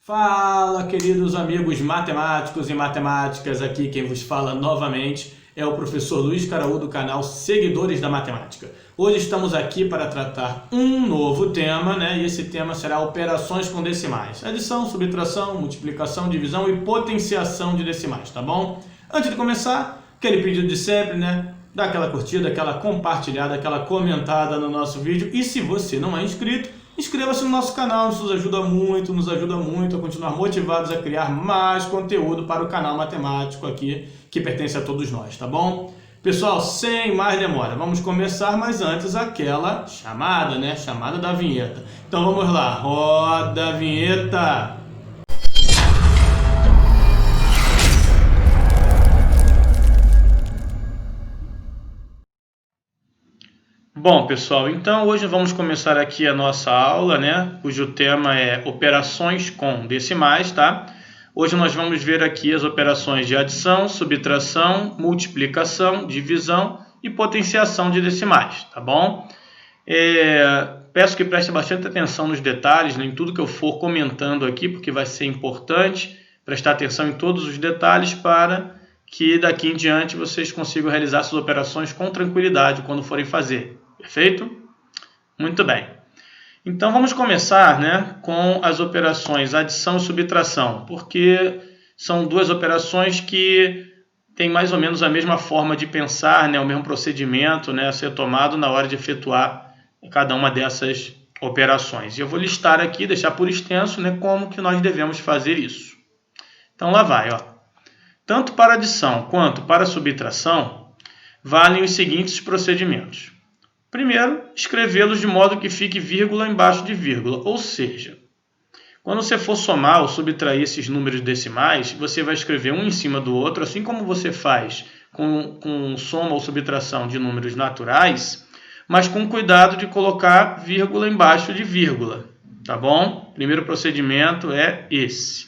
Fala, queridos amigos matemáticos e matemáticas, aqui quem vos fala novamente é o professor Luiz Caraú do canal Seguidores da Matemática. Hoje estamos aqui para tratar um novo tema, né? E esse tema será operações com decimais. Adição, subtração, multiplicação, divisão e potenciação de decimais, tá bom? Antes de começar, aquele pedido de sempre, né? Dá aquela curtida, aquela compartilhada, aquela comentada no nosso vídeo. E se você não é inscrito, inscreva-se no nosso canal, isso nos ajuda muito a continuar motivados a criar mais conteúdo para o canal matemático aqui, que pertence a todos nós, tá bom? Pessoal, sem mais demora, vamos começar, mas antes aquela chamada, né? Chamada da vinheta. Então vamos lá, roda a vinheta! Bom, pessoal, então hoje vamos começar aqui a nossa aula, né, cujo tema é operações com decimais, tá? Hoje nós vamos ver aqui as operações de adição, subtração, multiplicação, divisão e potenciação de decimais, tá bom? Peço que preste bastante atenção nos detalhes, né, em tudo que eu for comentando aqui, porque vai ser importante prestar atenção em todos os detalhes para que daqui em diante vocês consigam realizar suas operações com tranquilidade quando forem fazer. Perfeito? Muito bem. Então vamos começar, né, com as operações adição e subtração, porque são duas operações que têm mais ou menos a mesma forma de pensar, né, o mesmo procedimento, né, a ser tomado na hora de efetuar cada uma dessas operações. E eu vou listar aqui, deixar por extenso, né, como que nós devemos fazer isso. Então lá vai, ó. Tanto para adição quanto para subtração, valem os seguintes procedimentos. Primeiro, escrevê-los de modo que fique vírgula embaixo de vírgula, ou seja, quando você for somar ou subtrair esses números decimais, você vai escrever um em cima do outro, assim como você faz com soma ou subtração de números naturais, mas com cuidado de colocar vírgula embaixo de vírgula, tá bom? Primeiro procedimento é esse.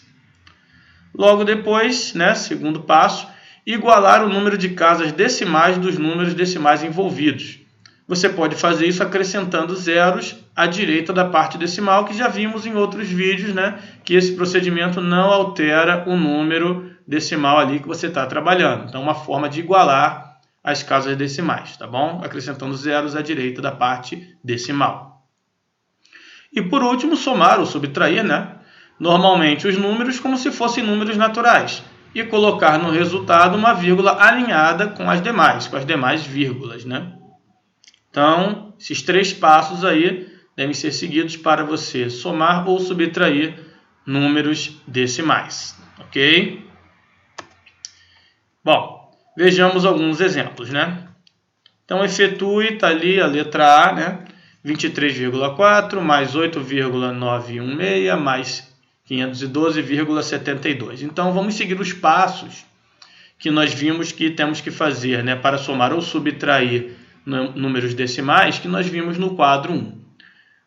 Logo depois, né, segundo passo, igualar o número de casas decimais dos números decimais envolvidos. Você pode fazer isso acrescentando zeros à direita da parte decimal, que já vimos em outros vídeos, né, que esse procedimento não altera o número decimal ali que você está trabalhando. Então, uma forma de igualar as casas decimais, tá bom? Acrescentando zeros à direita da parte decimal. E por último, somar ou subtrair, né, normalmente os números como se fossem números naturais, e colocar no resultado uma vírgula alinhada com as demais vírgulas, né? Então, esses três passos aí devem ser seguidos para você somar ou subtrair números decimais, ok? Bom, vejamos alguns exemplos, né? Então, efetue, está ali a letra A, né? 23,4 mais 8,916 mais 512,72. Então, vamos seguir os passos que nós vimos que temos que fazer, né, para somar ou subtrair números decimais, que nós vimos no quadro 1.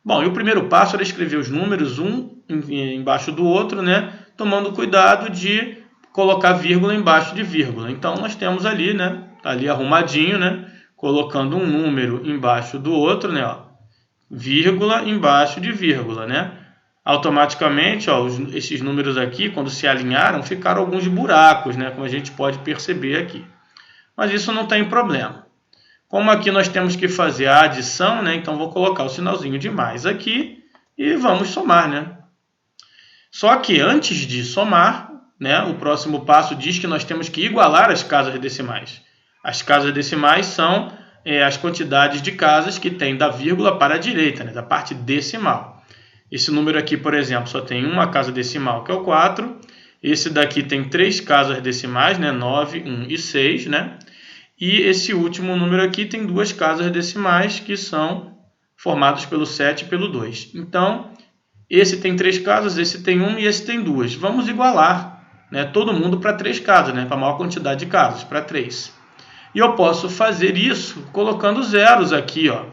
Bom, e o primeiro passo era escrever os números um embaixo do outro, né, tomando cuidado de colocar vírgula embaixo de vírgula. Então, nós temos ali, né, tá ali arrumadinho, né, colocando um número embaixo do outro, né, ó, vírgula embaixo de vírgula, né. Automaticamente, ó, esses números aqui, quando se alinharam, ficaram alguns buracos, né, como a gente pode perceber aqui. Mas isso não tem problema. Como aqui nós temos que fazer a adição, né, então vou colocar o sinalzinho de mais aqui e vamos somar, né. Só que antes de somar, né, o próximo passo diz que nós temos que igualar as casas decimais. As casas decimais são as quantidades de casas que tem da vírgula para a direita, né, da parte decimal. Esse número aqui, por exemplo, só tem uma casa decimal, que é o 4. Esse daqui tem 3 casas decimais, né? 9, 1 e 6, né? E esse último número aqui tem 2 casas decimais, que são formadas pelo 7 e pelo 2. Então, esse tem 3 casas, esse tem 1 e esse tem 2. Vamos igualar, né, todo mundo para 3 casas, né? Para a maior quantidade de casas, para 3. E eu posso fazer isso colocando zeros aqui, ó.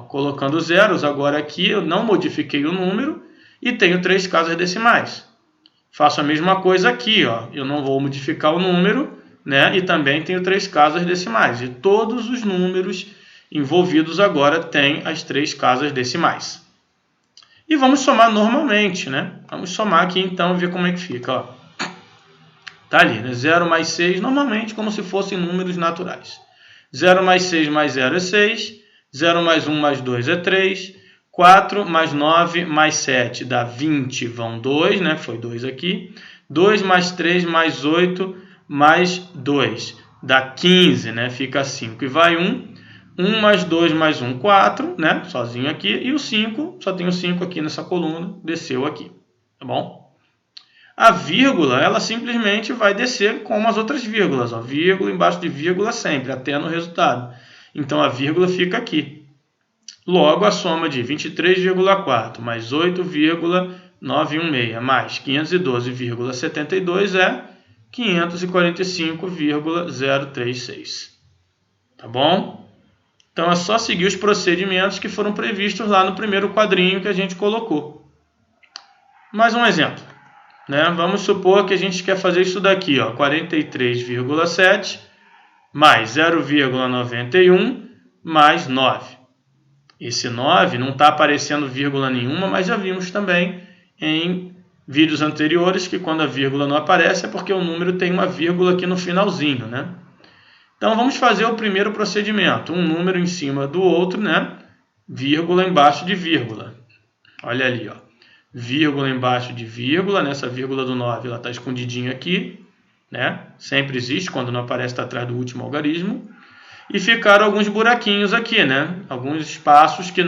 Colocando zeros, agora aqui eu não modifiquei o número e tenho 3 casas decimais. Faço a mesma coisa aqui, ó. Eu não vou modificar o número, né? E também tenho 3 casas decimais. E todos os números envolvidos agora têm as 3 casas decimais. E vamos somar normalmente, né? Vamos somar aqui então e ver como é que fica, ó. Tá ali, né? 0 mais 6, normalmente como se fossem números naturais. 0 mais 6 mais 0 é 6. 0 mais 1 mais 2 é 3. 4 mais 9 mais 7 dá 20, vão 2, né? Foi 2 aqui. 2 mais 3 mais 8 mais 2 dá 15, né? Fica 5 e vai 1. 1 mais 2 mais 1, 4, né? Sozinho aqui. E o 5, só tem o 5 aqui nessa coluna, desceu aqui, tá bom? A vírgula, ela simplesmente vai descer como as outras vírgulas, ó. Vírgula embaixo de vírgula sempre, até no resultado. Então a vírgula fica aqui. Logo, a soma de 23,4 mais 8,916 mais 512,72 é 545,036. Tá bom? Então é só seguir os procedimentos que foram previstos lá no primeiro quadrinho que a gente colocou. Mais um exemplo, né? Vamos supor que a gente quer fazer isso daqui, ó, 43,7 mais 0,91 mais 9. Esse 9 não está aparecendo vírgula nenhuma, mas já vimos também em vídeos anteriores que quando a vírgula não aparece é porque o número tem uma vírgula aqui no finalzinho, né? Então vamos fazer o primeiro procedimento, um número em cima do outro, né? Vírgula embaixo de vírgula. Olha ali, ó. Vírgula embaixo de vírgula, nessa vírgula do 9 ela está escondidinha aqui, né? Sempre existe, quando não aparece está atrás do último algarismo. E ficaram alguns buraquinhos aqui, né? Alguns espaços que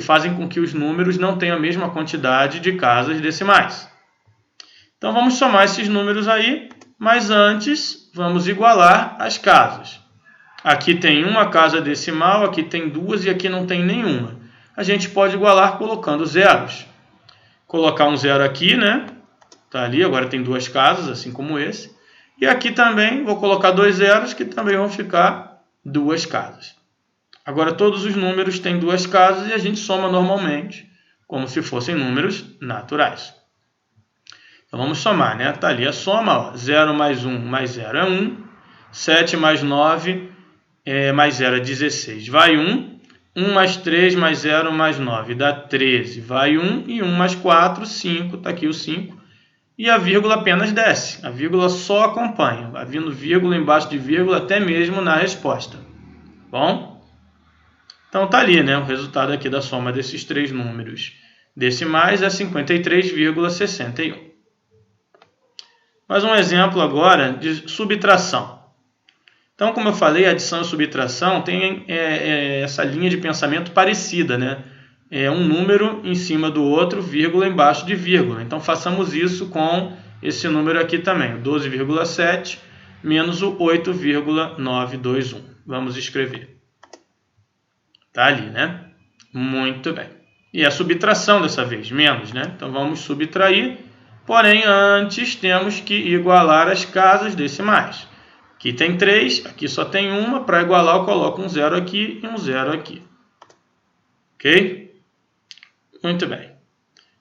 fazem com que os números não tenham a mesma quantidade de casas decimais. Então vamos somar esses números aí, mas antes vamos igualar as casas. Aqui tem uma casa decimal, aqui tem duas e aqui não tem nenhuma. A gente pode igualar colocando zeros. Colocar um zero aqui, né? Tá ali, agora tem duas casas, assim como esse. E aqui também vou colocar dois zeros que também vão ficar duas casas. Agora todos os números têm duas casas e a gente soma normalmente, como se fossem números naturais. Então vamos somar, né? Tá ali a soma, ó. 0 mais 1 mais 0 é 1. 7 mais 9 mais 0 é 16. Vai 1. 1 mais 3 mais 0 mais 9 dá 13. Vai 1 e 1 mais 4, 5. Tá aqui o 5. E a vírgula apenas desce. A vírgula só acompanha. Vai vindo vírgula embaixo de vírgula até mesmo na resposta. Bom? Então tá ali, né? O resultado aqui da soma desses três números decimais é 53,61. Mais um exemplo agora de subtração. Então, como eu falei, adição e subtração tem essa linha de pensamento parecida, né? É um número em cima do outro, vírgula embaixo de vírgula. Então, façamos isso com esse número aqui também, o 12,7 menos o 8,921. Vamos escrever. Tá ali, né? Muito bem. E a subtração dessa vez, menos, né? Então, vamos subtrair. Porém, antes temos que igualar as casas decimais. Aqui tem 3, aqui só tem uma. Para igualar, eu coloco um zero aqui e um zero aqui. Ok? Muito bem.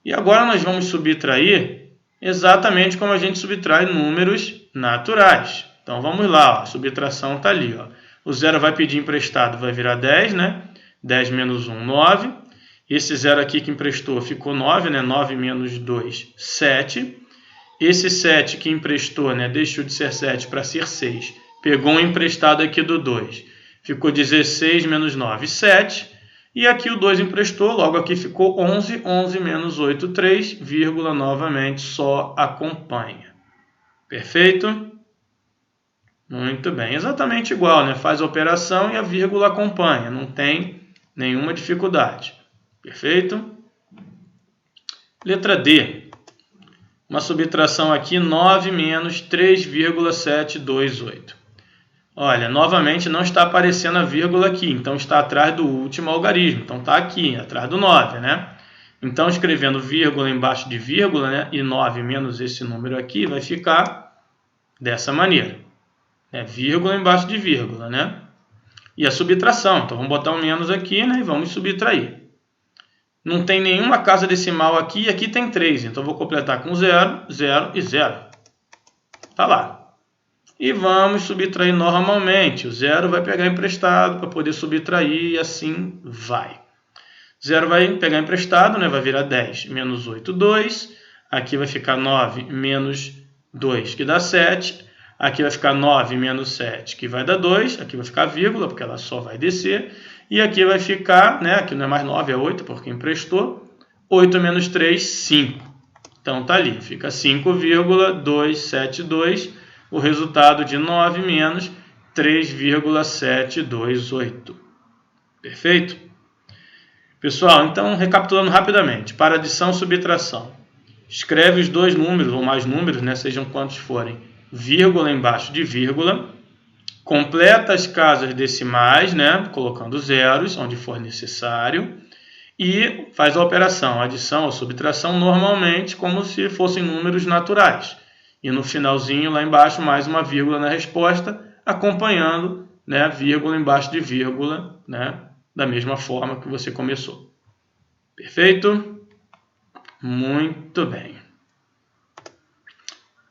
E agora nós vamos subtrair exatamente como a gente subtrai números naturais. Então, vamos lá. Ó. A subtração está ali. Ó. O zero vai pedir emprestado, vai virar 10, né? 10 menos 1, 9. Esse zero aqui que emprestou ficou 9, né? 9 menos 2, 7. Esse 7 que emprestou, né? Deixou de ser 7 para ser 6. Pegou um emprestado aqui do 2. Ficou 16 menos 9, 7. E aqui o 2 emprestou, logo aqui ficou 11. 11 menos 8, 3, vírgula, novamente, só acompanha. Perfeito? Muito bem. Exatamente igual, né? Faz a operação e a vírgula acompanha. Não tem nenhuma dificuldade. Perfeito? Letra D. Uma subtração aqui, 9 menos 3,728. Olha, novamente não está aparecendo a vírgula aqui, então está atrás do último algarismo. Então está aqui, atrás do 9, né? Então, escrevendo vírgula embaixo de vírgula, né? E 9 menos esse número aqui vai ficar dessa maneira. Vírgula embaixo de vírgula, né? E a subtração, então vamos botar um menos aqui, né? E vamos subtrair. Não tem nenhuma casa decimal aqui, e aqui tem 3. Então, vou completar com 0, 0 e 0. Está lá. E vamos subtrair normalmente. O 0 vai pegar emprestado para poder subtrair e assim vai. 0 vai pegar emprestado, né? Vai virar 10 menos 8, 2. Aqui vai ficar 9 menos 2, que dá 7. Aqui vai ficar 9 menos 7, que vai dar 2. Aqui vai ficar vírgula, porque ela só vai descer. E aqui vai ficar, né? Aqui não é mais 9, é 8, porque emprestou. 8 menos 3, 5. Então tá ali, fica 5,272, o resultado de 9 menos 3,728. Perfeito? Pessoal, então recapitulando rapidamente, para adição e subtração, escreve os dois números ou mais números, né, sejam quantos forem, vírgula embaixo de vírgula, completa as casas decimais, né, colocando zeros onde for necessário, e faz a operação, adição ou subtração, normalmente como se fossem números naturais. E no finalzinho, lá embaixo, mais uma vírgula na resposta, acompanhando, né, vírgula embaixo de vírgula, né, da mesma forma que você começou. Perfeito? Muito bem.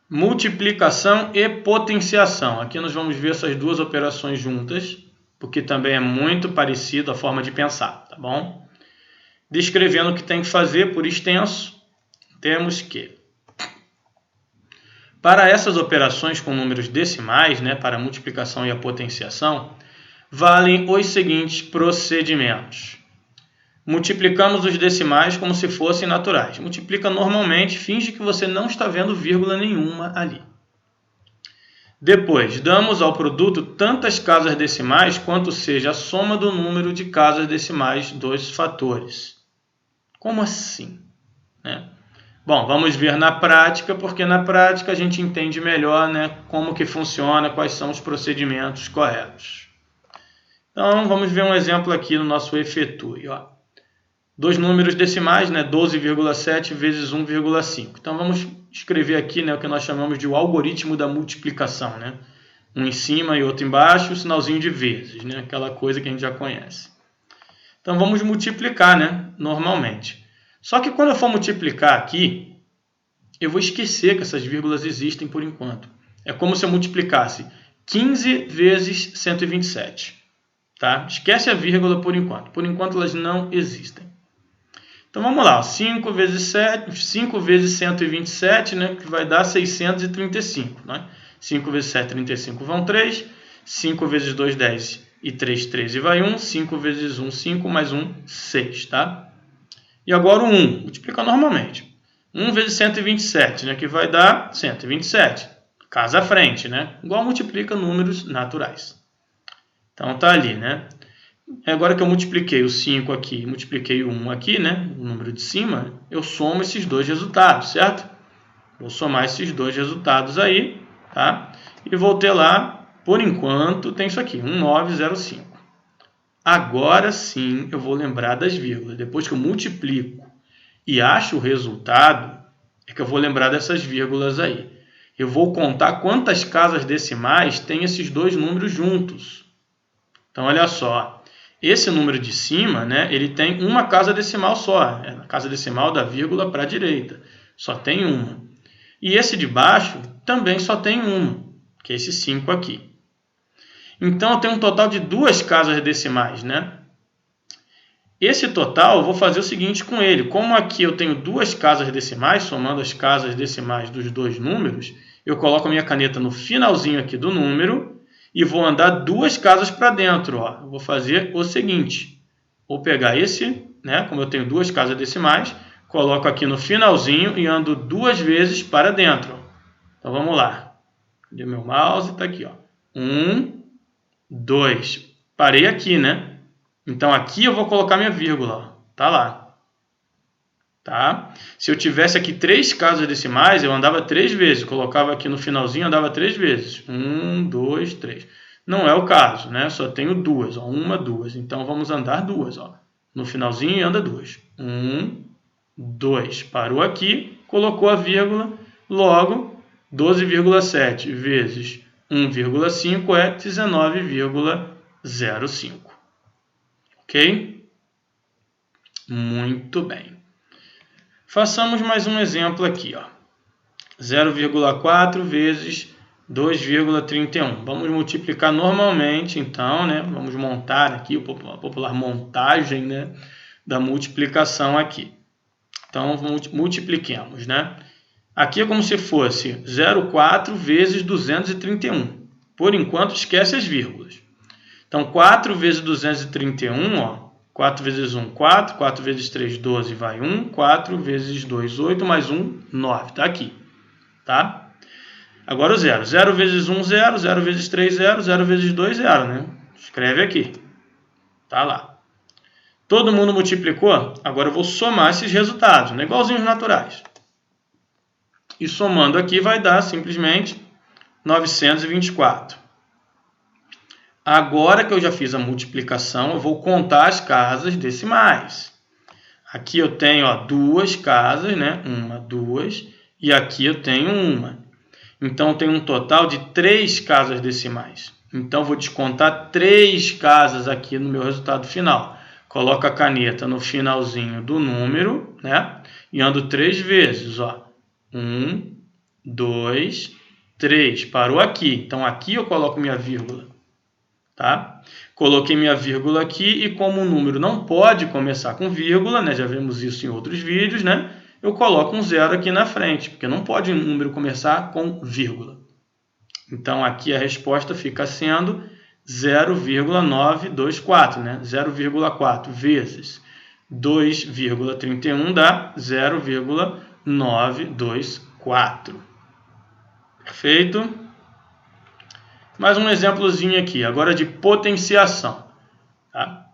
Multiplicação e potenciação. Aqui nós vamos ver essas duas operações juntas, porque também é muito parecido a forma de pensar, tá bom? Descrevendo o que tem que fazer por extenso, temos que, para essas operações com números decimais, né, para a multiplicação e a potenciação, valem os seguintes procedimentos. Multiplicamos os decimais como se fossem naturais. Multiplica normalmente, finge que você não está vendo vírgula nenhuma ali. Depois, damos ao produto tantas casas decimais quanto seja a soma do número de casas decimais dos fatores. Como assim? Né? Bom, vamos ver na prática, porque na prática a gente entende melhor, né, como que funciona, quais são os procedimentos corretos. Então, vamos ver um exemplo aqui no nosso efetue. Ó. Dois números decimais, né, 12,7 vezes 1,5. Então, vamos escrever aqui, né, o que nós chamamos de o algoritmo da multiplicação. Né? Um em cima e outro embaixo, o sinalzinho de vezes, né, aquela coisa que a gente já conhece. Então, vamos multiplicar, né, normalmente. Só que quando eu for multiplicar aqui, eu vou esquecer que essas vírgulas existem por enquanto. É como se eu multiplicasse 15 vezes 127. Tá? Esquece a vírgula por enquanto. Por enquanto elas não existem. Então vamos lá. 5 vezes 127, né, que vai dar 635. Né? 5 vezes 7, 35 vão 3. 5 vezes 2, 10. E 3, 13 vai 1. 5 vezes 1, 5. Mais 1, 6. Tá? E agora o 1. Multiplica normalmente. 1 vezes 127, né, que vai dar 127. Casa à frente, né? Igual multiplica números naturais. Então tá ali, né? Agora que eu multipliquei o 5 aqui, multipliquei o 1 aqui, né? O número de cima, eu somo esses dois resultados, certo? Vou somar esses dois resultados aí, tá? E vou ter lá, por enquanto, tem isso aqui, 1905. Agora sim eu vou lembrar das vírgulas. Depois que eu multiplico e acho o resultado, é que eu vou lembrar dessas vírgulas aí. Eu vou contar quantas casas decimais tem esses dois números juntos. Então, olha só. Esse número de cima, né, ele tem uma casa decimal só. É a casa decimal da vírgula para a direita. Só tem uma. E esse de baixo também só tem uma, que é esse 5 aqui. Então, eu tenho um total de duas casas decimais, né? Esse total, eu vou fazer o seguinte com ele. Como aqui eu tenho duas casas decimais, somando as casas decimais dos dois números, eu coloco a minha caneta no finalzinho aqui do número e vou andar duas casas para dentro. Ó. Eu vou fazer o seguinte. Vou pegar esse, né, como eu tenho duas casas decimais, coloco aqui no finalzinho e ando duas vezes para dentro. Então, vamos lá. Cadê meu mouse? Está aqui. Ó. 1, 2. Parei aqui, né? Então, aqui eu vou colocar minha vírgula. Ó. Tá lá. Tá? Se eu tivesse aqui três casas decimais, eu andava três vezes. Colocava aqui no finalzinho, andava três vezes. 1, 2, 3. Não é o caso, né? Só tenho duas. Ó. 1, 2. Então, vamos andar duas. Ó. No finalzinho, anda duas. 1, 2. Parou aqui, colocou a vírgula. Logo, 12,7 vezes 1,5 é 19,05. Ok? Muito bem. Façamos mais um exemplo aqui. 0,4 vezes 2,31. Vamos multiplicar normalmente, então, né? Vamos montar aqui a popular montagem, né, da multiplicação aqui. Então, multipliquemos, né? Aqui é como se fosse 0,4 vezes 231. Por enquanto, esquece as vírgulas. Então, 4 vezes 231, ó, 4 vezes 1, 4, 4 vezes 3, 12, vai 1, 4 vezes 2, 8, mais 1, 9, tá aqui, tá? Agora o 0, 0 vezes 1, 0, 0 vezes 3, 0, 0 vezes 2, 0, né? Escreve aqui, tá lá. Todo mundo multiplicou? Agora eu vou somar esses resultados, né? Igualzinho os naturais. E somando aqui vai dar simplesmente 924. Agora que eu já fiz a multiplicação, eu vou contar as casas decimais. Aqui eu tenho, ó, 2 casas, né? 1, 2. E aqui eu tenho 1. Então, eu tenho um total de 3 casas decimais. Então, vou descontar 3 casas aqui no meu resultado final. Coloco a caneta no finalzinho do número, né? E ando 3 vezes, ó. 1, 2, 3. Parou aqui. Então, aqui eu coloco minha vírgula. Tá? Coloquei minha vírgula aqui e como o número não pode começar com vírgula, né? Já vimos isso em outros vídeos, né? Eu coloco um 0 aqui na frente, porque não pode um número começar com vírgula. Então, aqui a resposta fica sendo 0,924, né? 0,4 vezes 2,31 dá 0,924. Perfeito? Mais um exemplozinho aqui, agora de potenciação. Tá?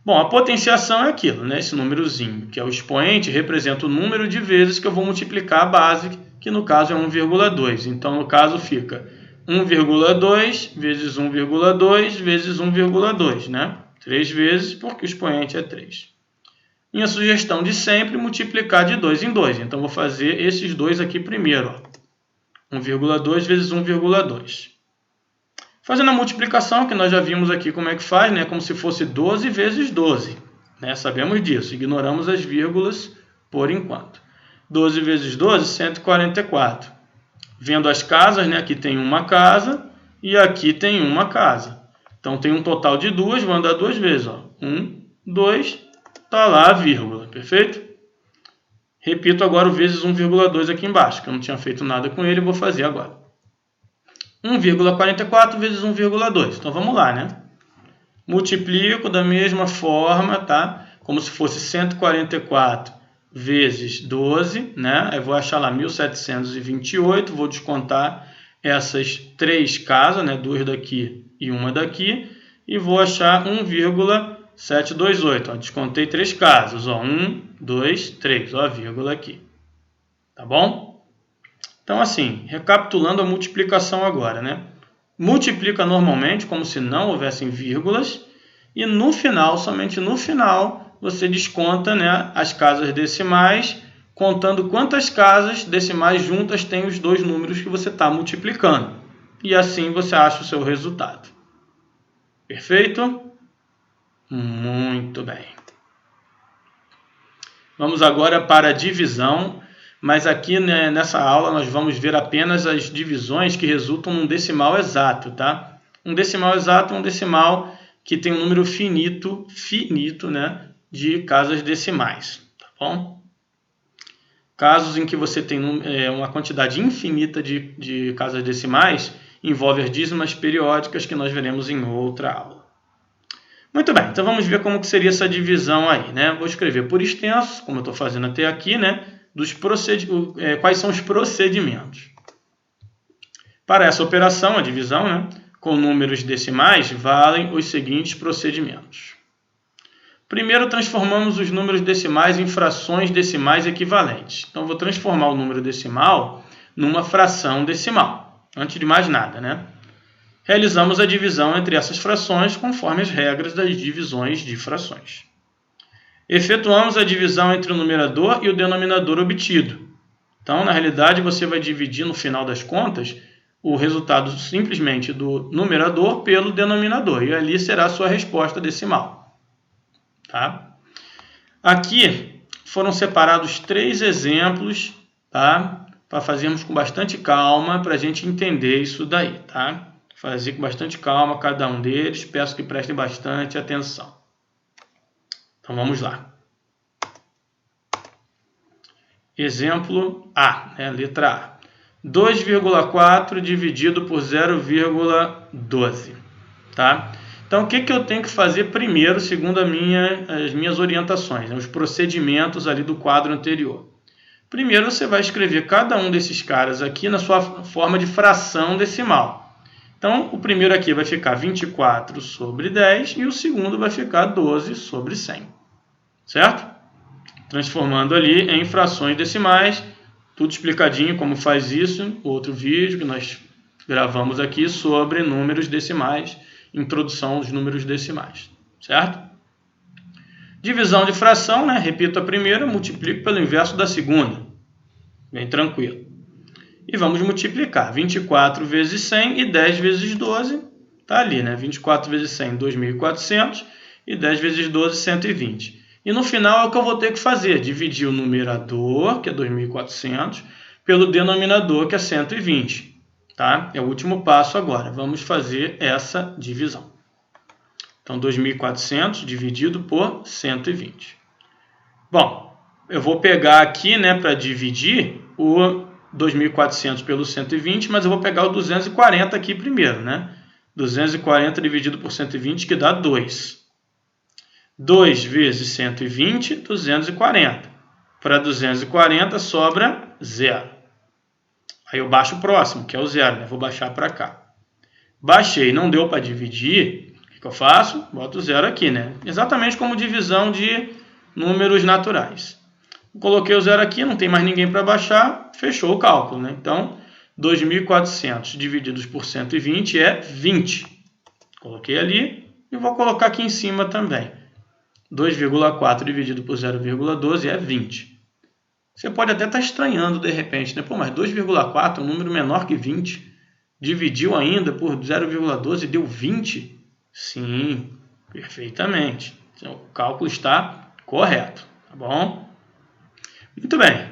Bom, a potenciação é aquilo, né? Esse númerozinho, que é o expoente, representa o número de vezes que eu vou multiplicar a base, que no caso é 1,2. Então, no caso, fica 1,2 vezes 1,2 vezes 1,2, né? 3 vezes, porque o expoente é 3. Minha sugestão de sempre, multiplicar de 2 em 2. Então, vou fazer esses dois aqui primeiro. 1,2 vezes 1,2. Fazendo a multiplicação, que nós já vimos aqui como é que faz, né? Como se fosse 12 vezes 12. Né? Sabemos disso, ignoramos as vírgulas por enquanto. 12 vezes 12, 144. Vendo as casas, né? Aqui tem uma casa e aqui tem uma casa. Então, tem um total de 2, vou andar 2 vezes. Ó. 1, 2, está lá a vírgula, perfeito? Repito agora o vezes 1,2 aqui embaixo, que eu não tinha feito nada com ele, vou fazer agora. 1,44 vezes 1,2. Então, vamos lá, né? Multiplico da mesma forma, tá? Como se fosse 144 vezes 12, né? Eu vou achar lá 1.728, vou descontar essas 3 casas, né? 2 daqui e uma daqui, e vou achar 1,728. Ó, descontei 3 casas, ó, 1, 2, 3, ó, a vírgula aqui. Tá bom? Então, assim, recapitulando a multiplicação agora, né? Multiplica normalmente, como se não houvessem vírgulas, e no final, somente no final, você desconta, né, as casas decimais, contando quantas casas decimais juntas tem os dois números que você está multiplicando. E assim você acha o seu resultado. Perfeito? Muito bem. Vamos agora para a divisão. Mas aqui, né, nessa aula nós vamos ver apenas as divisões que resultam num decimal exato, tá? Um decimal exato é um decimal que tem um número finito, né, de casas decimais, tá bom? Casos em que você tem uma quantidade infinita de casas decimais, envolve as dízimas periódicas que nós veremos em outra aula. Muito bem, então vamos ver como que seria essa divisão aí, né? Vou escrever por extenso, como eu estou fazendo até aqui, né? Quais são os procedimentos. Para essa operação, a divisão, né, com números decimais, valem os seguintes procedimentos. Primeiro, transformamos os números decimais em frações decimais equivalentes. Então, vou transformar o número decimal numa fração decimal. Antes de mais nada, né? Realizamos a divisão entre essas frações conforme as regras das divisões de frações. Efetuamos a divisão entre o numerador e o denominador obtido. Então, na realidade, você vai dividir, no final das contas, o resultado simplesmente do numerador pelo denominador. E ali será a sua resposta decimal. Tá? Aqui foram separados 3 exemplos, tá? Para fazermos com bastante calma, para a gente entender isso daí. Tá? Fazer com bastante calma cada um deles. Peço que prestem bastante atenção. Então, vamos lá. exemplo A, né? Letra A. 2,4 dividido por 0,12. Tá? Então, o que eu tenho que fazer primeiro, segundo as minhas orientações, né? Os procedimentos ali do quadro anterior. Primeiro, você vai escrever cada um desses caras aqui na sua forma de fração decimal. Então, o primeiro aqui vai ficar 24 sobre 10 e o segundo vai ficar 12 sobre 100. Certo? Transformando ali em frações decimais, tudo explicadinho como faz isso, outro vídeo que nós gravamos aqui sobre números decimais, introdução aos números decimais, certo? Divisão de fração, né? Repito a primeira, multiplico pelo inverso da segunda, bem tranquilo. E vamos multiplicar, 24 vezes 100 e 10 vezes 12, tá ali, né? 24 vezes 100, 2.400 e 10 vezes 12, 120. E no final é o que eu vou ter que fazer, dividir o numerador, que é 2.400, pelo denominador, que é 120. Tá? É o último passo agora. Vamos fazer essa divisão. Então, 2.400 dividido por 120. Bom, eu vou pegar aqui, né, para dividir o 2.400 pelo 120, mas eu vou pegar o 240 aqui primeiro, né? 240 dividido por 120, que dá 2. 2 vezes 120, 240. Para 240 sobra 0. Aí eu baixo o próximo, que é o 0, né? Vou baixar para cá. Baixei, não deu para dividir, o que eu faço? Boto o 0 aqui, né? Exatamente como divisão de números naturais. Coloquei o 0 aqui, não tem mais ninguém para baixar, fechou o cálculo, né? Então, 2.400 divididos por 120 é 20. Coloquei ali e vou colocar aqui em cima também. 2,4 dividido por 0,12 é 20. Você pode até estar estranhando de repente, né? Pô, mas 2,4 é um número menor que 20. Dividiu ainda por 0,12 e deu 20? Sim, perfeitamente. Então, o cálculo está correto, tá bom? Muito bem.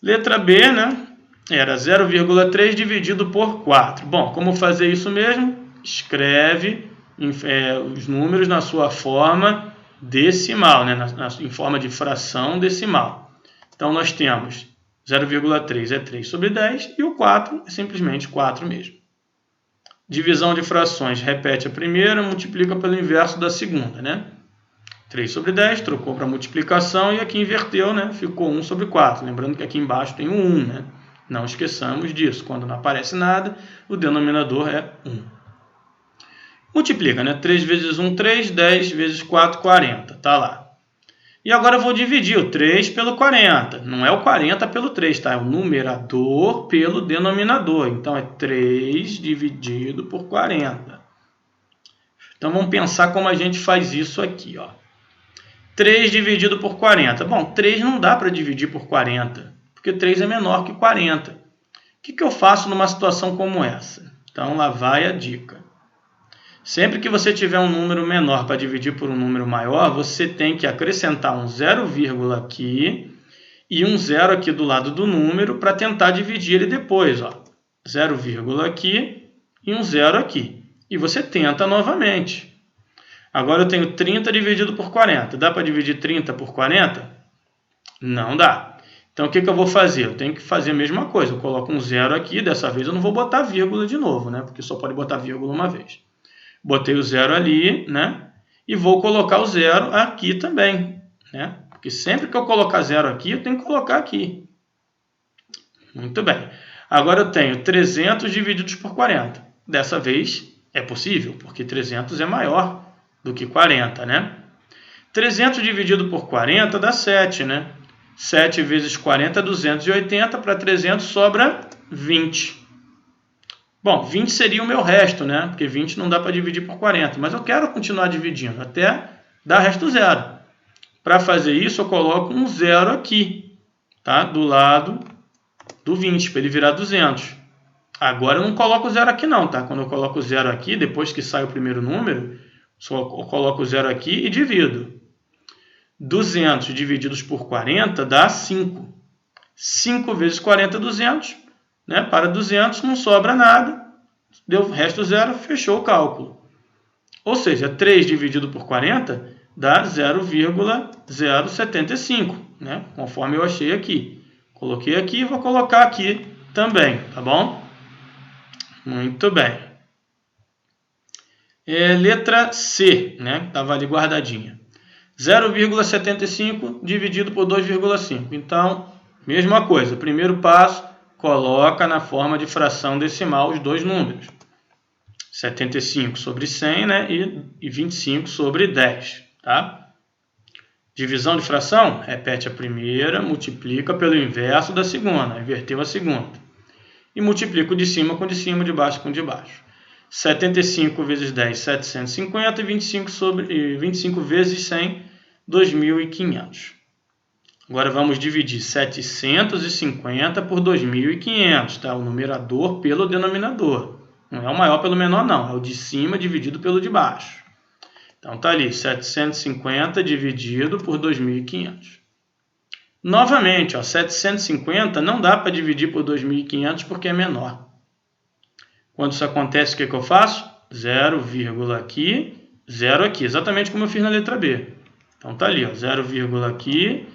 Letra B, né? Era 0,3 dividido por 4. Bom, como fazer isso mesmo? Escreve os números na sua forma decimal, né? Em forma de fração decimal. Então, nós temos 0,3 é 3 sobre 10 e o 4 é simplesmente 4 mesmo. Divisão de frações, repete a primeira, multiplica pelo inverso da segunda, né? 3 sobre 10, trocou para multiplicação e aqui inverteu, né? Ficou 1 sobre 4. Lembrando que aqui embaixo tem o 1, né? Não esqueçamos disso. Quando não aparece nada, o denominador é 1. Multiplica, né? 3 vezes 1, 3, 10 vezes 4, 40. Tá lá. E agora eu vou dividir o 3 pelo 40. Não é o 40 pelo 3, tá? É o numerador pelo denominador. Então, é 3 dividido por 40. Então, vamos pensar como a gente faz isso aqui, ó. 3 dividido por 40. Bom, 3 não dá para dividir por 40, porque 3 é menor que 40. O que eu faço numa situação como essa? Então, lá vai a dica. Sempre que você tiver um número menor para dividir por um número maior, você tem que acrescentar um 0, aqui e um 0 aqui do lado do número para tentar dividir ele depois. Ó. 0, aqui e um 0 aqui. E você tenta novamente. Agora eu tenho 30 dividido por 40. Dá para dividir 30 por 40? Não dá. Então o que eu vou fazer? Eu tenho que fazer a mesma coisa. Eu coloco um 0 aqui. Dessa vez eu não vou botar vírgula de novo, né? Porque só pode botar vírgula uma vez. Botei o 0 ali, né? E vou colocar o 0 aqui também, né? Porque sempre que eu colocar 0 aqui, eu tenho que colocar aqui. Muito bem. Agora eu tenho 300 divididos por 40. Dessa vez é possível, porque 300 é maior do que 40, né? 300 dividido por 40 dá 7, né? 7 vezes 40 é 280, para 300 sobra 20. Bom, 20 seria o meu resto, né? Porque 20 não dá para dividir por 40. Mas eu quero continuar dividindo até dar resto zero. Para fazer isso, eu coloco um 0 aqui, tá? Do lado do 20, para ele virar 200. Agora eu não coloco o 0 aqui não, tá? Quando eu coloco o 0 aqui, depois que sai o primeiro número, só eu coloco o 0 aqui e divido. 200 divididos por 40 dá 5. 5 vezes 40 é 200. Né? Para 200 não sobra nada, deu resto 0, fechou o cálculo. Ou seja, 3 dividido por 40 dá 0,075. né? Conforme eu achei aqui. Coloquei aqui e vou colocar aqui também, tá bom? Muito bem. Letra C, né? Estava ali guardadinha. 0,75 dividido por 2,5. Então, mesma coisa. Primeiro passo, coloca na forma de fração decimal os dois números. 75 sobre 100, né? E 25 sobre 10, tá? Divisão de fração, repete a primeira, multiplica pelo inverso da segunda, inverteu a segunda. E multiplica o de cima com o de cima, de baixo com o de baixo. 75 vezes 10, 750, e 25 vezes 100, 2.500. Agora vamos dividir 750 por 2.500, tá? O numerador pelo denominador. Não é o maior pelo menor, não. É o de cima dividido pelo de baixo. Então tá ali, 750 dividido por 2.500. Novamente, ó, 750 não dá para dividir por 2.500 porque é menor. Quando isso acontece, o que eu faço? 0, aqui, 0 aqui. Exatamente como eu fiz na letra B. Então tá ali, ó, 0, aqui,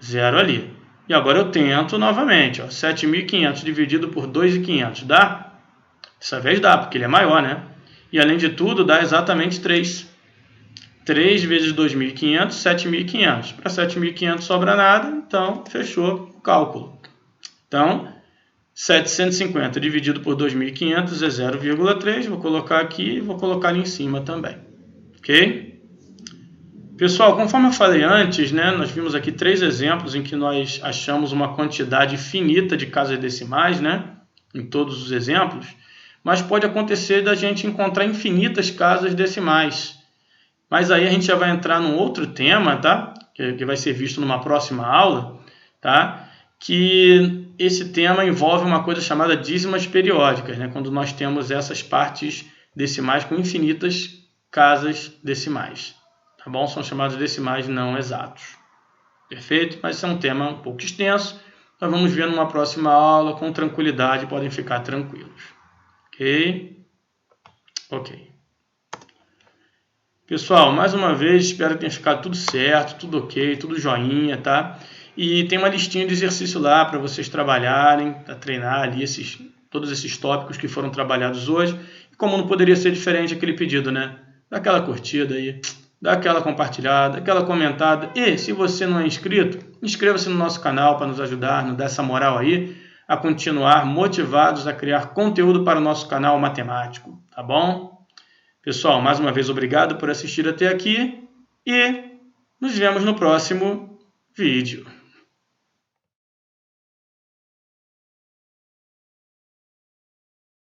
0 ali. E agora eu tento novamente. 7.500 dividido por 2.500 dá? Dessa vez dá, porque ele é maior, né? E além de tudo, dá exatamente 3. 3 vezes 2.500, 7.500. Para 7.500 sobra nada, então fechou o cálculo. Então, 750 dividido por 2.500 é 0,3. Vou colocar aqui e vou colocar ali em cima também. Ok? Pessoal, conforme eu falei antes, né, nós vimos aqui 3 exemplos em que nós achamos uma quantidade finita de casas decimais, né, em todos os exemplos, mas pode acontecer da gente encontrar infinitas casas decimais. Mas aí a gente já vai entrar num outro tema, tá? Que vai ser visto numa próxima aula, tá? Que esse tema envolve uma coisa chamada dízimas periódicas, né? Quando nós temos essas partes decimais com infinitas casas decimais, tá bom? São chamados decimais não exatos. Perfeito? Mas isso é um tema um pouco extenso. Nós vamos ver numa próxima aula com tranquilidade, podem ficar tranquilos. Ok? Ok. Pessoal, mais uma vez, espero que tenha ficado tudo certo, tudo ok, tudo joinha, tá? E tem uma listinha de exercício lá para vocês trabalharem, para treinar ali todos esses tópicos que foram trabalhados hoje. E como não poderia ser diferente aquele pedido, né? Dá aquela curtida aí, dá aquela compartilhada, aquela comentada. E se você não é inscrito, inscreva-se no nosso canal para nos ajudar, nos dar essa moral aí, a continuar motivados a criar conteúdo para o nosso canal matemático, tá bom? Pessoal, mais uma vez, obrigado por assistir até aqui e nos vemos no próximo vídeo.